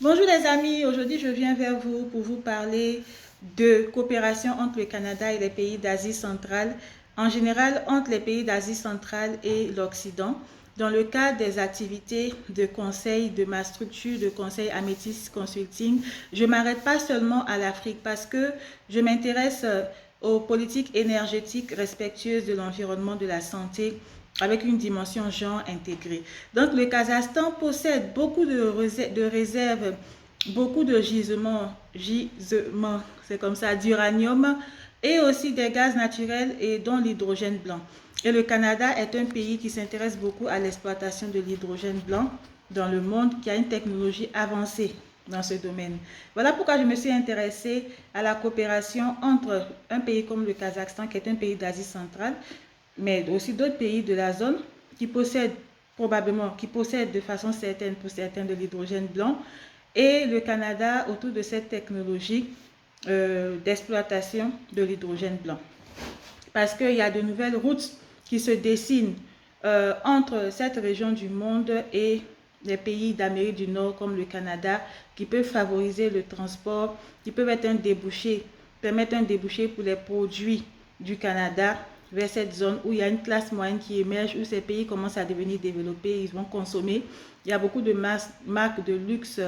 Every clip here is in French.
Bonjour les amis, aujourd'hui je viens vers vous pour vous parler de coopération entre le Canada et les pays d'Asie centrale, en général entre les pays d'Asie centrale et l'Occident, dans le cadre des activités de conseil de ma structure de conseil Amethyst Consulting. Je ne m'arrête pas seulement à l'Afrique parce que je m'intéresse aux politiques énergétiques respectueuses de l'environnement, de la santé, avec une dimension genre intégrée. Donc le Kazakhstan possède beaucoup de réserves, beaucoup de gisements, c'est comme ça, d'uranium et aussi des gaz naturels et dont l'hydrogène blanc. Et le Canada est un pays qui s'intéresse beaucoup à l'exploitation de l'hydrogène blanc dans le monde, qui a une technologie avancée dans ce domaine. Voilà pourquoi je me suis intéressée à la coopération entre un pays comme le Kazakhstan, qui est un pays d'Asie centrale, mais aussi d'autres pays de la zone qui possèdent qui possèdent de façon certaine pour certains de l'hydrogène blanc, et le Canada autour de cette technologie d'exploitation de l'hydrogène blanc. Parce qu'il y a de nouvelles routes qui se dessinent entre cette région du monde et les pays d'Amérique du Nord comme le Canada, qui peuvent favoriser le transport, qui peuvent être un débouché, permettre un débouché pour les produits du Canada vers cette zone où il y a une classe moyenne qui émerge, où ces pays commencent à devenir développés, ils vont consommer. Il y a beaucoup de marques de luxe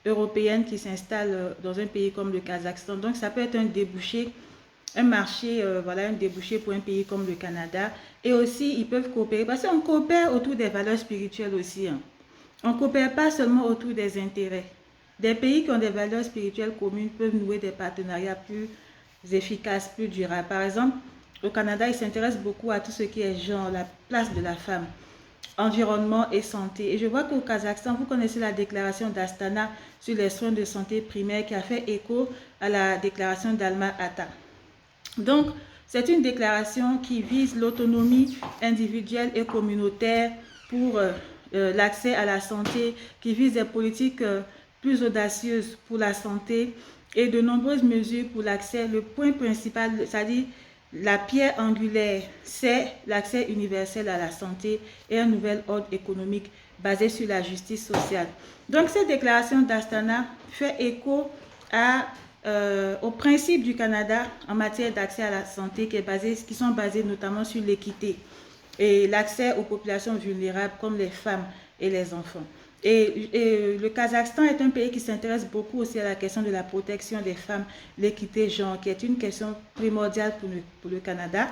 européennes qui s'installent dans un pays comme le Kazakhstan. Donc ça peut être un débouché, un marché, voilà, un débouché pour un pays comme le Canada. Et aussi, ils peuvent coopérer, parce qu'on coopère autour des valeurs spirituelles aussi. Hein. On ne coopère pas seulement autour des intérêts. Des pays qui ont des valeurs spirituelles communes peuvent nouer des partenariats plus efficaces, plus durables. Par exemple, au Canada, ils s'intéressent beaucoup à tout ce qui est genre, la place de la femme, environnement et santé. Et je vois qu'au Kazakhstan, vous connaissez la déclaration d'Astana sur les soins de santé primaires qui a fait écho à la déclaration d'Alma-Ata. Donc, c'est une déclaration qui vise l'autonomie individuelle et communautaire pour l'accès à la santé, qui vise des politiques plus audacieuses pour la santé et de nombreuses mesures pour l'accès. Le point principal, c'est-à-dire la pierre angulaire, c'est l'accès universel à la santé et un nouvel ordre économique basé sur la justice sociale. Donc, cette déclaration d'Astana fait écho au principe du Canada en matière d'accès à la santé qui sont basés notamment sur l'équité et l'accès aux populations vulnérables comme les femmes et les enfants. Et le Kazakhstan est un pays qui s'intéresse beaucoup aussi à la question de la protection des femmes, l'équité genre, qui est une question primordiale pour le Canada.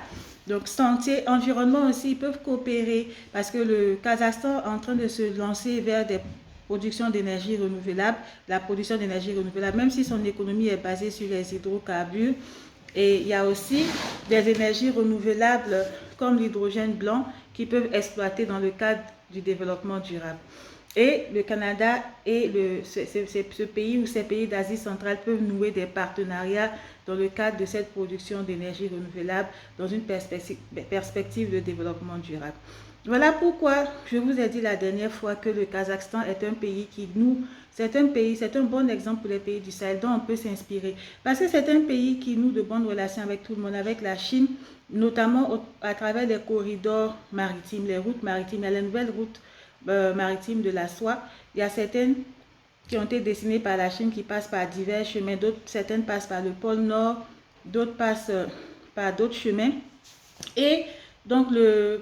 Donc santé, environnement aussi, ils peuvent coopérer parce que le Kazakhstan est en train de se lancer vers des production d'énergie renouvelable, la production d'énergie renouvelable, même si son économie est basée sur les hydrocarbures. Et il y a aussi des énergies renouvelables comme l'hydrogène blanc qui peuvent exploiter dans le cadre du développement durable. Et le Canada et ce pays ou ces pays d'Asie centrale peuvent nouer des partenariats dans le cadre de cette production d'énergie renouvelable dans une perspective de développement durable. Voilà pourquoi je vous ai dit la dernière fois que le Kazakhstan est un pays qui nous, c'est un bon exemple pour les pays du Sahel dont on peut s'inspirer. Parce que c'est un pays qui noue de bonnes relations avec tout le monde, avec la Chine, notamment à travers les corridors maritimes, les routes maritimes, les nouvelles routes maritimes de la soie. Il y a certaines qui ont été dessinées par la Chine qui passent par divers chemins, certaines passent par le pôle Nord, d'autres passent par d'autres chemins. Et donc,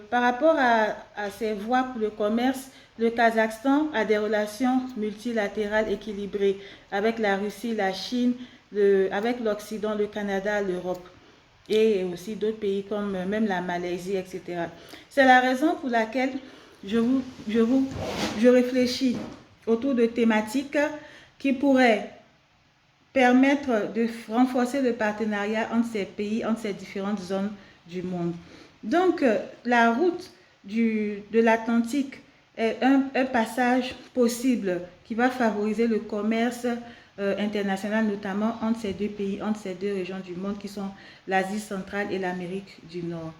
par rapport à ces voies pour le commerce, le Kazakhstan a des relations multilatérales équilibrées avec la Russie, la Chine, avec l'Occident, le Canada, l'Europe et aussi d'autres pays comme même la Malaisie, etc. C'est la raison pour laquelle je réfléchis autour de thématiques qui pourraient permettre de renforcer le partenariat entre ces pays, entre ces différentes zones du monde. Donc, la route de l'Atlantique est un passage possible qui va favoriser le commerce international, notamment entre ces deux pays, entre ces deux régions du monde qui sont l'Asie centrale et l'Amérique du Nord.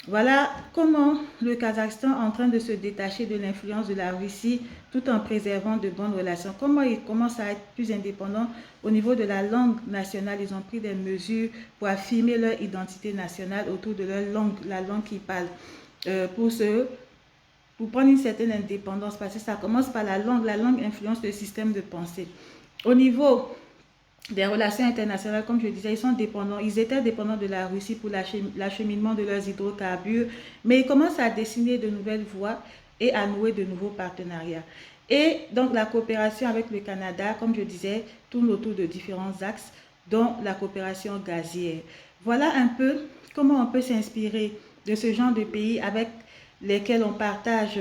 Voilà comment le Kazakhstan est en train de se détacher de l'influence de la Russie tout en préservant de bonnes relations. Comment ils commencent à être plus indépendants au niveau de la langue nationale. Ils ont pris des mesures pour affirmer leur identité nationale autour de leur langue, la langue qu'ils parlent, pour se pour prendre une certaine indépendance, parce que ça commence par la langue influence le système de pensée. Au niveau des relations internationales, comme je disais, ils étaient dépendants de la Russie pour l'acheminement de leurs hydrocarbures, mais ils commencent à dessiner de nouvelles voies et à nouer de nouveaux partenariats. Et donc la coopération avec le Canada, comme je disais, tourne autour de différents axes, dont la coopération gazière. Voilà un peu comment on peut s'inspirer de ce genre de pays avec lesquels on partage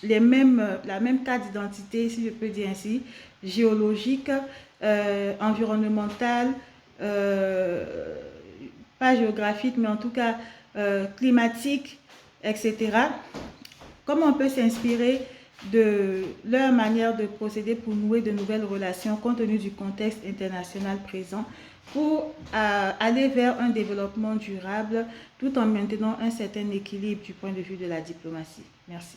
la même carte d'identité, si je peux dire ainsi, géologique, environnementale, pas géographique, mais en tout cas climatique, etc. Comment on peut s'inspirer de leur manière de procéder pour nouer de nouvelles relations compte tenu du contexte international présent pour aller vers un développement durable tout en maintenant un certain équilibre du point de vue de la diplomatie. Merci.